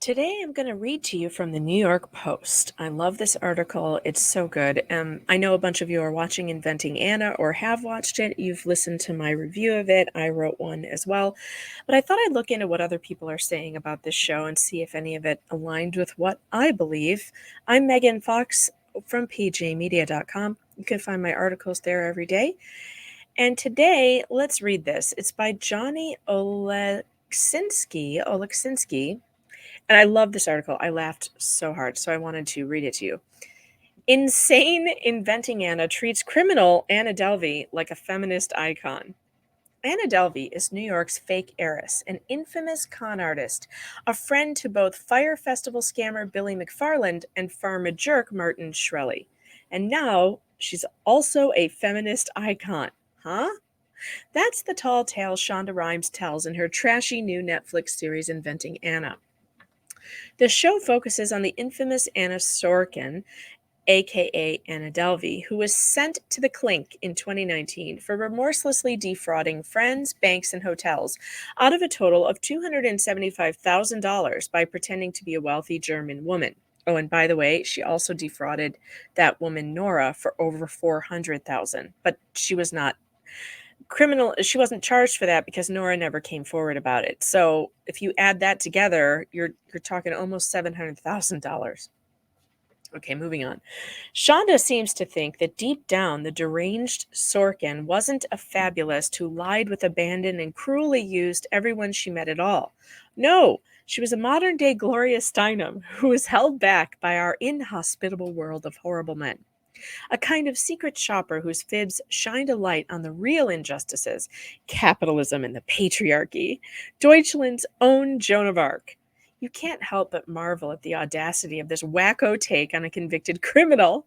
Today, I'm going to read to you from the New York Post. I love this article. It's so good. I know a bunch of you are watching Inventing Anna or have watched it. You've listened to my review of it. I wrote one as well. But I thought I'd look into what other people are saying about this show and see if any of it aligned with what I believe. I'm Megan Fox from pjmedia.com. You can find my articles there every day. And today, let's read this. It's by Johnny Oleksinski. And I love this article. I laughed so hard, so I wanted to read it to you. Insane Inventing Anna treats criminal Anna Delvey like a feminist icon. Anna Delvey is New York's fake heiress, an infamous con artist, a friend to both Fire Festival scammer Billy McFarland and pharma jerk Martin Shkreli. And now she's also a feminist icon. Huh? That's the tall tale Shonda Rhimes tells in her trashy new Netflix series Inventing Anna. The show focuses on the infamous Anna Sorokin, aka Anna Delvey, who was sent to the clink in 2019 for remorselessly defrauding friends, banks, and hotels out of a total of $275,000 by pretending to be a wealthy German woman. Oh, and by the way, she also defrauded that woman Nora for over $400,000, but she wasn't charged for that because Nora never came forward about it. So if you add that together, you're talking almost $700,000. Okay, moving on. Shonda seems to think that deep down the deranged Sorkin wasn't a fabulist who lied with abandon and cruelly used everyone she met at all. No, she was a modern day Gloria Steinem who was held back by our inhospitable world of horrible men. A kind of secret shopper whose fibs shined a light on the real injustices, capitalism and the patriarchy, Deutschland's own Joan of Arc. You can't help but marvel at the audacity of this wacko take on a convicted criminal.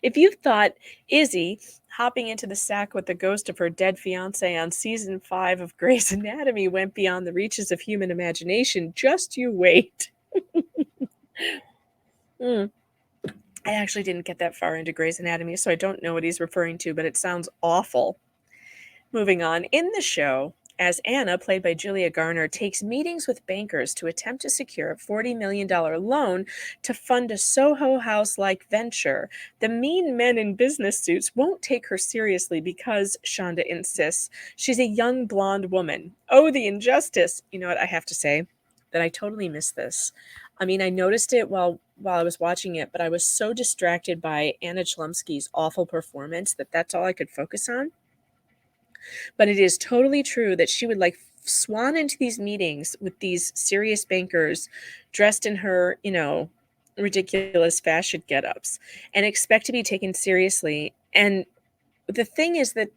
If you thought Izzy hopping into the sack with the ghost of her dead fiance on season 5 of Grey's Anatomy went beyond the reaches of human imagination, just you wait. I actually didn't get that far into Grey's Anatomy, so I don't know what he's referring to, but it sounds awful. Moving on, in the show, as Anna, played by Julia Garner, takes meetings with bankers to attempt to secure a $40 million loan to fund a Soho House-like venture, the mean men in business suits won't take her seriously because, Shonda insists, she's a young blonde woman. Oh, the injustice! You know what I have to say? That I totally missed this. I mean, I noticed it while I was watching it, but I was so distracted by Anna Chlumsky's awful performance that that's all I could focus on. But it is totally true that she would swan into these meetings with these serious bankers dressed in her, ridiculous fashion get-ups and expect to be taken seriously. And the thing is that,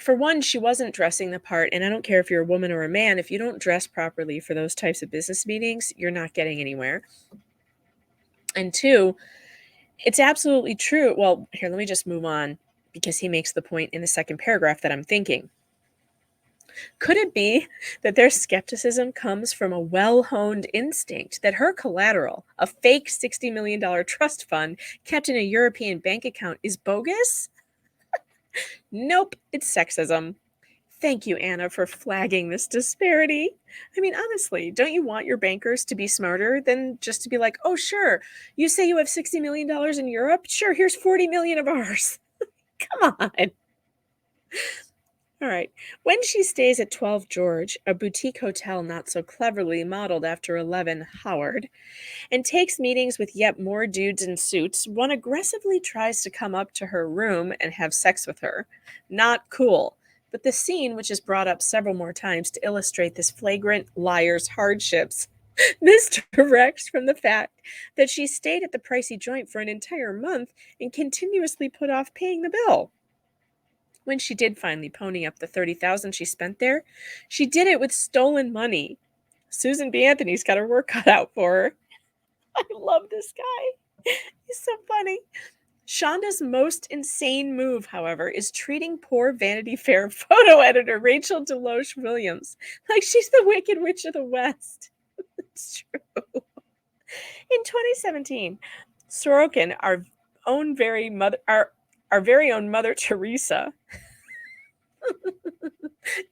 for one, she wasn't dressing the part, and I don't care if you're a woman or a man, if you don't dress properly for those types of business meetings, you're not getting anywhere. And two, it's absolutely true. Well, here, let me just move on because he makes the point in the second paragraph that I'm thinking. Could it be that their skepticism comes from a well-honed instinct that her collateral, a fake $60 million trust fund kept in a European bank account, is bogus? Nope, it's sexism. Thank you, Anna, for flagging this disparity. I mean, honestly, don't you want your bankers to be smarter than just to be like, oh, sure, you say you have $60 million in Europe? Sure, here's 40 million of ours. Come on. All right. When she stays at 12 George, a boutique hotel not so cleverly modeled after 11 Howard, and takes meetings with yet more dudes in suits, one aggressively tries to come up to her room and have sex with her. Not cool. But the scene, which is brought up several more times to illustrate this flagrant liar's hardships, misdirects from the fact that she stayed at the pricey joint for an entire month and continuously put off paying the bill. When she did finally pony up the $30,000 she spent there, she did it with stolen money. Susan B. Anthony's got her work cut out for her. I love this guy. He's so funny. Shonda's most insane move, however, is treating poor Vanity Fair photo editor Rachel Deloche Williams like she's the Wicked Witch of the West. It's true. In 2017, Sorokin, our very own Mother Teresa,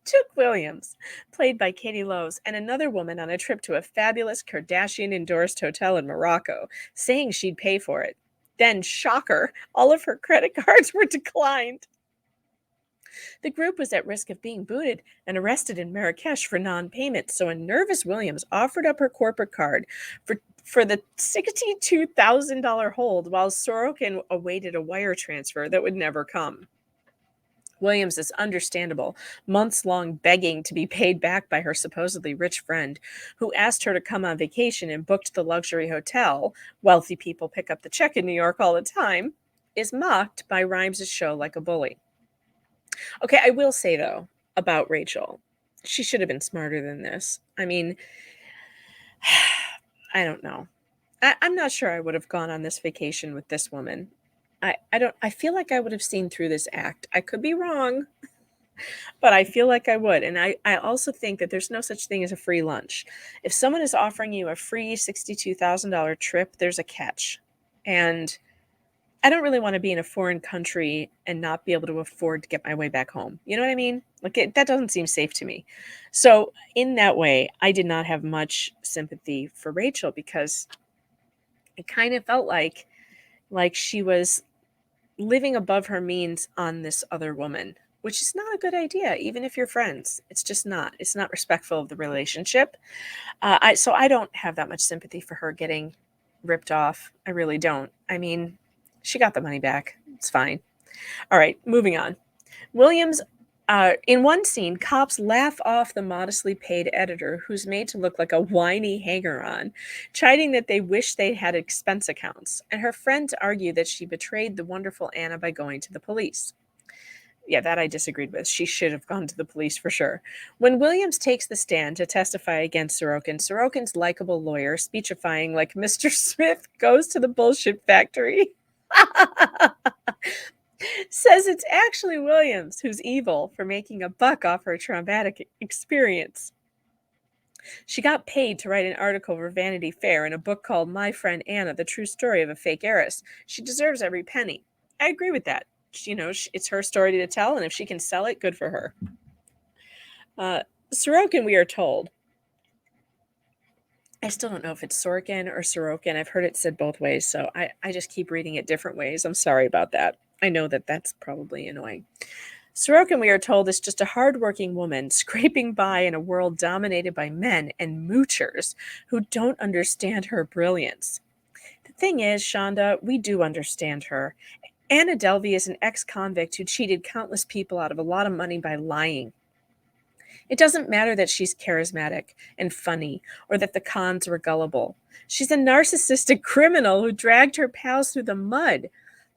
took Williams, played by Katie Lowes, and another woman on a trip to a fabulous Kardashian-endorsed hotel in Morocco, saying she'd pay for it. Then, shocker, all of her credit cards were declined. The group was at risk of being booted and arrested in Marrakesh for non-payment, so a nervous Williams offered up her corporate card for the $62,000 hold while Sorokin awaited a wire transfer that would never come. Williams is understandable, months long begging to be paid back by her supposedly rich friend, who asked her to come on vacation and booked the luxury hotel. Wealthy people pick up the check in New York all the time, is mocked by Rhimes' show like a bully. Okay, I will say though about Rachel, she should have been smarter than this. I mean, I don't know. I'm not sure I would have gone on this vacation with this woman. I feel like I would have seen through this act. I could be wrong, but I feel like I would. And I also think that there's no such thing as a free lunch. If someone is offering you a free $62,000 trip, there's a catch. And I don't really want to be in a foreign country and not be able to afford to get my way back home. You know what I mean? That doesn't seem safe to me. So in that way, I did not have much sympathy for Rachel because it kind of felt like she was living above her means on this other woman, which is not a good idea, even if you're friends. It's just not. It's not respectful of the relationship. So I don't have that much sympathy for her getting ripped off. I really don't. I mean, she got the money back. It's fine. All right, moving on. Williams, in one scene, cops laugh off the modestly paid editor who's made to look like a whiny hanger-on, chiding that they wish they had expense accounts, and her friends argue that she betrayed the wonderful Anna by going to the police. Yeah, that I disagreed with. She should have gone to the police for sure. When Williams takes the stand to testify against Sorokin, Sorokin's likable lawyer, speechifying like Mr. Smith goes to the bullshit factory, says it's actually Williams who's evil for making a buck off her traumatic experience. She got paid to write an article for Vanity Fair in a book called My Friend Anna, The True Story of a Fake Heiress. She deserves every penny. I agree with that. It's her story to tell, and if she can sell it, good for her. Sorokin, we are told. I still don't know if it's Sorokin or Sorokin. I've heard it said both ways, so I just keep reading it different ways. I'm sorry about that. I know that that's probably annoying. Sorokin, we are told, is just a hardworking woman scraping by in a world dominated by men and moochers who don't understand her brilliance. The thing is, Shonda, we do understand her. Anna Delvey is an ex-convict who cheated countless people out of a lot of money by lying. It doesn't matter that she's charismatic and funny or that the cons were gullible. She's a narcissistic criminal who dragged her pals through the mud.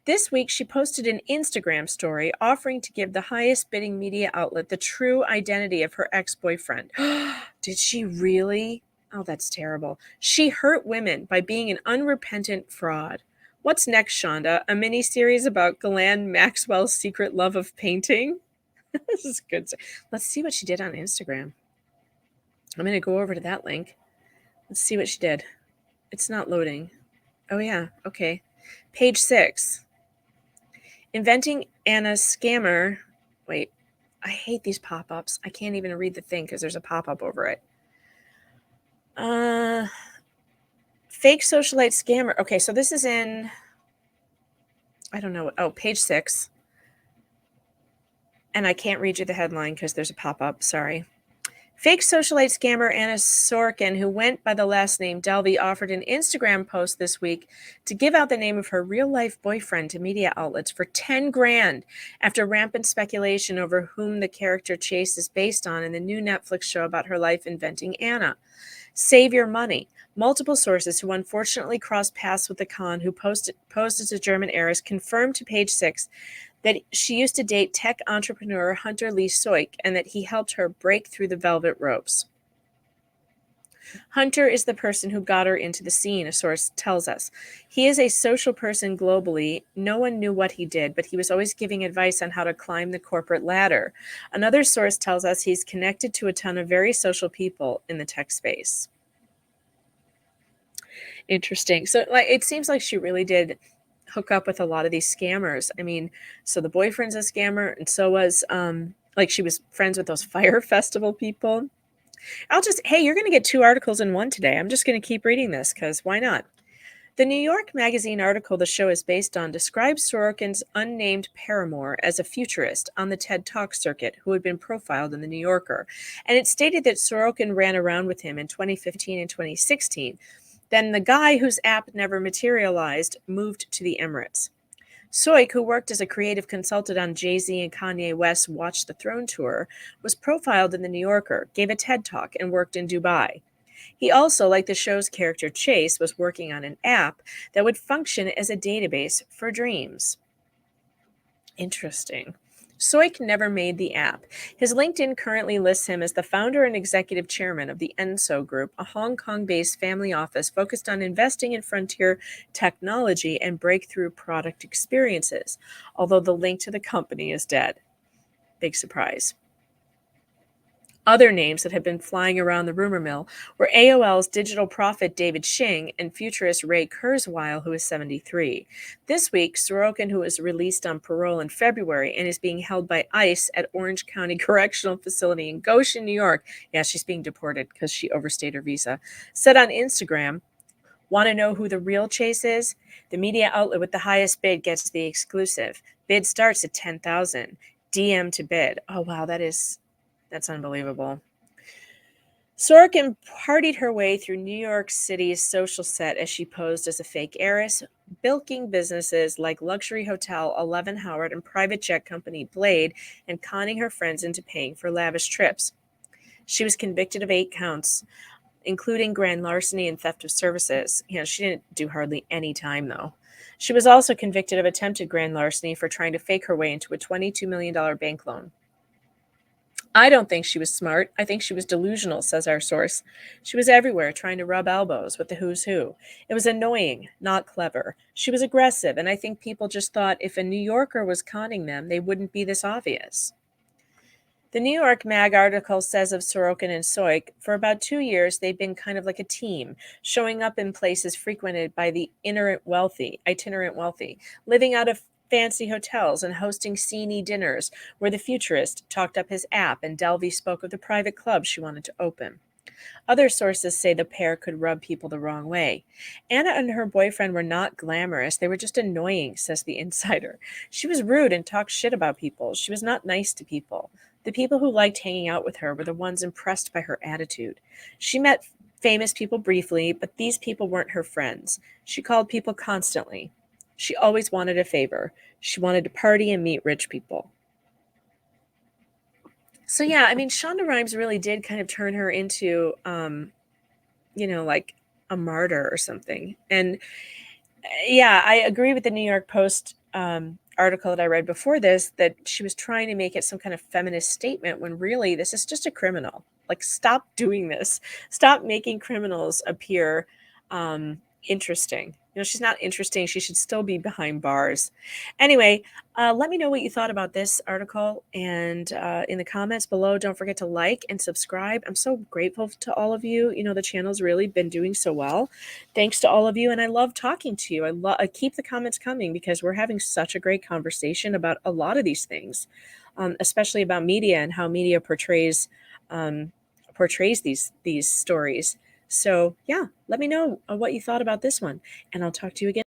This week, she posted an Instagram story offering to give the highest bidding media outlet the true identity of her ex-boyfriend. Did she really? Oh, that's terrible. She hurt women by being an unrepentant fraud. What's next, Shonda? A mini-series about Ghislaine Maxwell's secret love of painting? This is good. Let's see what she did on Instagram. I'm going to go over to that link. Let's see what she did. It's not loading. Oh, yeah. Okay. Page 6. Inventing Anna's scammer. Wait, I hate these pop-ups. I can't even read the thing because there's a pop-up over it. Fake socialite scammer. Okay, so this is in, I don't know. Oh, page 6. And I can't read you the headline because there's a pop-up. Sorry. Fake socialite scammer Anna Sorokin, who went by the last name Delvey, offered an Instagram post this week to give out the name of her real-life boyfriend to media outlets for $10,000 after rampant speculation over whom the character Chase is based on in the new Netflix show about her life inventing Anna. Save your money. Multiple sources who unfortunately crossed paths with the con who posed as a German heiress confirmed to Page 6 that she used to date tech entrepreneur Hunter Lee Soik and that he helped her break through the velvet ropes. Hunter is the person who got her into the scene, a source tells us. He is a social person globally. No one knew what he did, but he was always giving advice on how to climb the corporate ladder. Another source tells us he's connected to a ton of very social people in the tech space. Interesting. So it seems like she really did hook up with a lot of these scammers. I mean, so the boyfriend's a scammer, and so was Like she was friends with those fire festival people. Hey, you're going to get 2 articles in one today. I'm just going to keep reading this because why not? The New York Magazine article the show is based on describes Sorokin's unnamed paramour as a futurist on the TED Talk circuit who had been profiled in The New Yorker. And it stated that Sorokin ran around with him in 2015 and 2016. Then the guy whose app never materialized moved to the Emirates. Soik, who worked as a creative consultant on Jay-Z and Kanye West's Watch the Throne tour, was profiled in The New Yorker, gave a TED Talk, and worked in Dubai. He also, like the show's character Chase, was working on an app that would function as a database for dreams. Interesting. Soik never made the app. His LinkedIn currently lists him as the founder and executive chairman of the ENSO Group, a Hong Kong-based family office focused on investing in frontier technology and breakthrough product experiences, although the link to the company is dead. Big surprise. Other names that have been flying around the rumor mill were AOL's digital prophet David Shing and futurist Ray Kurzweil, who is 73. This week, Sorokin, who was released on parole in February and is being held by ICE at Orange County Correctional Facility in Goshen, New York. Yeah, she's being deported because she overstayed her visa. Said on Instagram, "Want to know who the real Chase is? The media outlet with the highest bid gets the exclusive. Bid starts at 10,000. DM to bid." Oh wow, that's unbelievable. Sorokin partied her way through New York City's social set as she posed as a fake heiress, bilking businesses like luxury hotel 11 Howard and private jet company Blade, and conning her friends into paying for lavish trips. She was convicted of 8 counts, including grand larceny and theft of services. She didn't do hardly any time, though. She was also convicted of attempted grand larceny for trying to fake her way into a $22 million bank loan. "I don't think she was smart. I think she was delusional," says our source. "She was everywhere trying to rub elbows with the who's who. It was annoying, not clever. She was aggressive, and I think people just thought if a New Yorker was conning them, they wouldn't be this obvious." The New York Mag article says of Sorokin and Soik, for about 2 years, they've been kind of like a team, showing up in places frequented by the itinerant wealthy, living out of fancy hotels and hosting sceney dinners where the futurist talked up his app and Delvey spoke of the private club she wanted to open. Other sources say the pair could rub people the wrong way. Anna and her boyfriend were not glamorous. They were just annoying, says the insider. She was rude and talked shit about people. She was not nice to people. The people who liked hanging out with her were the ones impressed by her attitude. She met famous people briefly, but these people weren't her friends. She called people constantly. She always wanted a favor. She wanted to party and meet rich people. So yeah, I mean, Shonda Rhimes really did kind of turn her into, like a martyr or something. And yeah, I agree with the New York Post article that I read before this that she was trying to make it some kind of feminist statement when really this is just a criminal. Like, stop doing this. Stop making criminals appear interesting. She's not interesting. She should still be behind bars. Anyway, let me know what you thought about this article. And in the comments below, don't forget to like and subscribe. I'm so grateful to all of you. The channel's really been doing so well. Thanks to all of you. And I love talking to you. I keep the comments coming because we're having such a great conversation about a lot of these things, especially about media and how media portrays these stories. So yeah, let me know what you thought about this one, and I'll talk to you again.